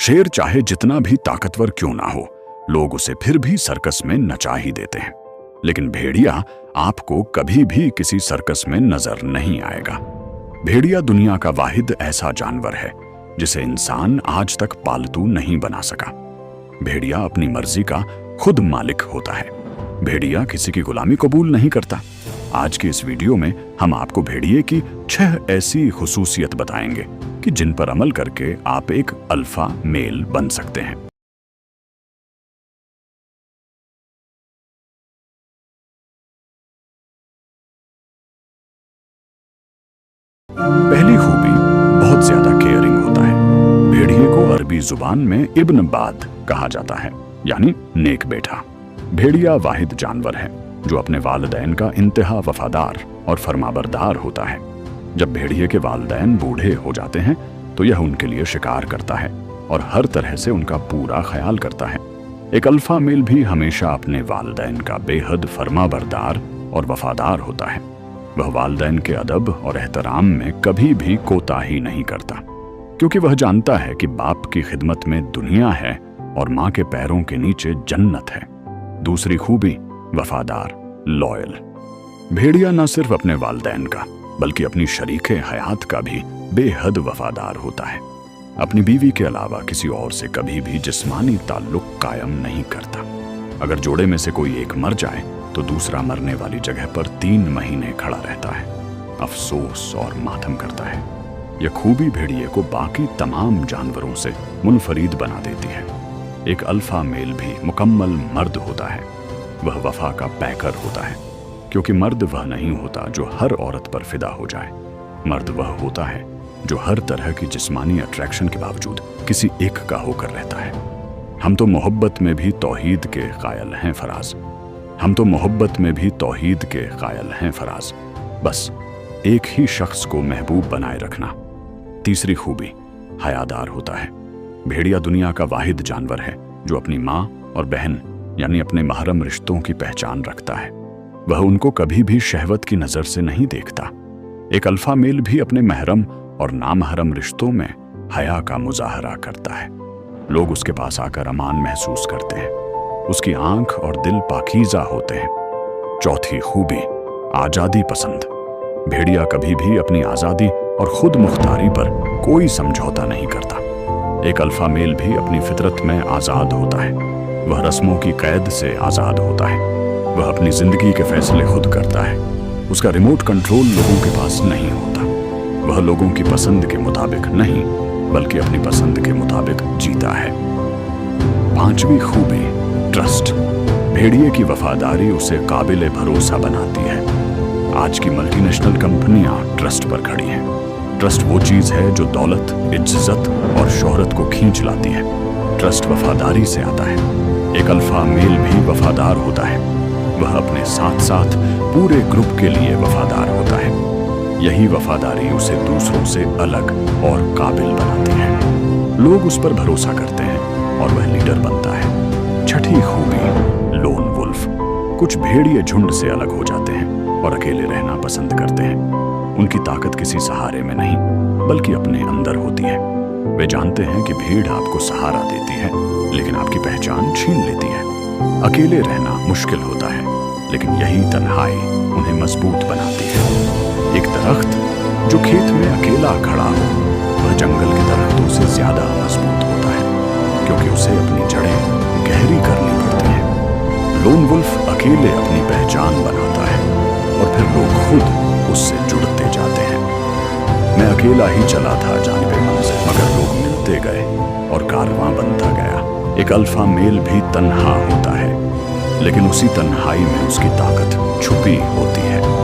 शेर चाहे जितना भी ताकतवर क्यों ना हो, लोग उसे फिर भी सर्कस में नचा ही देते हैं। लेकिन भेड़िया आपको कभी भी किसी सर्कस में नजर नहीं आएगा। भेड़िया दुनिया का वाहिद ऐसा जानवर है जिसे इंसान आज तक पालतू नहीं बना सका। भेड़िया अपनी मर्जी का खुद मालिक होता है। भेड़िया किसी की गुलामी कबूल नहीं करता। आज की इस वीडियो में हम आपको भेड़िए की 6 ऐसी खुसूसियत बताएंगे कि जिन पर अमल करके आप एक अल्फा मेल बन सकते हैं। पहली खूबी, बहुत ज्यादा केयरिंग होता है। भेड़िए को अरबी जुबान में इब्न बाद कहा जाता है, यानी नेक बेटा। भेड़िया वाहिद जानवर है जो अपने वालिदैन का इंतहा वफादार और फरमाबरदार होता है। जब भेड़िए के वालिदैन बूढ़े हो जाते हैं तो यह उनके लिए शिकार करता है और हर तरह से उनका पूरा ख्याल करता है। एक अल्फा मेल भी हमेशा अपने वालिदैन का बेहद फरमाबरदार और वफादार होता है। वह वालिदैन के अदब और एहतराम में कभी भी कोताही नहीं करता, क्योंकि वह जानता है कि बाप की खिदमत में दुनिया है और माँ के पैरों के नीचे जन्नत है। दूसरी खूबी, वफादार, लॉयल। भेड़िया न सिर्फ अपने वालिदैन का बल्कि अपनी शरीके हयात का भी बेहद वफादार होता है। अपनी बीवी के अलावा किसी और से कभी भी जिस्मानी ताल्लुक कायम नहीं करता। अगर जोड़े में से कोई एक मर जाए तो दूसरा मरने वाली जगह पर 3 महीने खड़ा रहता है, अफसोस और मातम करता है। यह खूबी भेड़िए को बाकी तमाम जानवरों से मुनफरीद बना देती है। एक अल्फा मेल भी मुकम्मल मर्द होता है। वह वफा का पैकर होता है, क्योंकि मर्द वह नहीं होता जो हर औरत पर फिदा हो जाए। मर्द वह होता है जो हर तरह की जिस्मानी अट्रैक्शन के बावजूद किसी एक का होकर रहता है। हम तो मोहब्बत में भी तौहीद के कायल हैं फराज। हम तो मोहब्बत में भी तौहीद के कायल हैं फराज। बस एक ही शख्स को महबूब बनाए रखना। तीसरी खूबी, हयादार होता है। भेड़िया दुनिया का वाहिद जानवर है जो अपनी माँ और बहन यानी अपने महरम रिश्तों की पहचान रखता है। वह उनको कभी भी शहवत की नजर से नहीं देखता। एक अल्फा मेल भी अपने महरम और नामहरम रिश्तों में हया का मुजाहरा करता है। लोग उसके पास आकर अमान महसूस करते हैं। उसकी आंख और दिल पाकीज़ा होते हैं। चौथी खूबी, आजादी पसंद। भेड़िया कभी भी अपनी आजादी और खुद मुख्तारी पर कोई समझौता नहीं करता। एक अल्फा मेल भी अपनी फितरत में आजाद होता है। वह रस्मों की कैद से आजाद होता है। वह अपनी जिंदगी के फैसले खुद करता है। उसका रिमोट कंट्रोल लोगों के पास नहीं होता। वह लोगों की पसंद के मुताबिक नहीं बल्कि अपनी पसंद के मुताबिक जीता है। पांचवी खूबी, ट्रस्ट। भेड़िए की वफादारी उसे काबिल भरोसा बनाती है। आज की मल्टीनेशनल कंपनियां ट्रस्ट पर खड़ी हैं। ट्रस्ट वो चीज है जो दौलत, इज्जत और शोहरत को खींच लाती है। ट्रस्ट वफादारी से आता है। एक अल्फा मेल भी वफादार होता है। वह अपने साथ साथ पूरे ग्रुप के लिए वफादार होता है। यही वफादारी उसे दूसरों से अलग और काबिल बनाती है। लोग उस पर भरोसा करते हैं और वह लीडर बनता है। छठी खूबी, लोन वुल्फ। कुछ भेड़िए झुंड से अलग हो जाते हैं और अकेले रहना पसंद करते हैं। उनकी ताकत किसी सहारे में नहीं बल्कि अपने अंदर होती है। वे जानते हैं कि भीड़ आपको सहारा देती है लेकिन आपकी पहचान छीन लेती है। अकेले रहना मुश्किल होता है लेकिन यही तन्हाई उन्हें मजबूत बनाती है। एक दरख्त जो खेत में अकेला खड़ा हो वह जंगल के दरख्तों से ज्यादा मजबूत होता है, क्योंकि उसे अपनी जड़ें गहरी करनी पड़ती हैं। लोन वुल्फ अकेले अपनी पहचान बनाता है और फिर लोग खुद उससे जुड़ते जाते हैं। मैं अकेला ही चला था जानिबे मंजिल, मगर लोग मिलते गए और कारवां बनता गया। एक अल्फा मेल भी तन्हा होता है लेकिन उसी तन्हाई में उसकी ताकत छुपी होती है।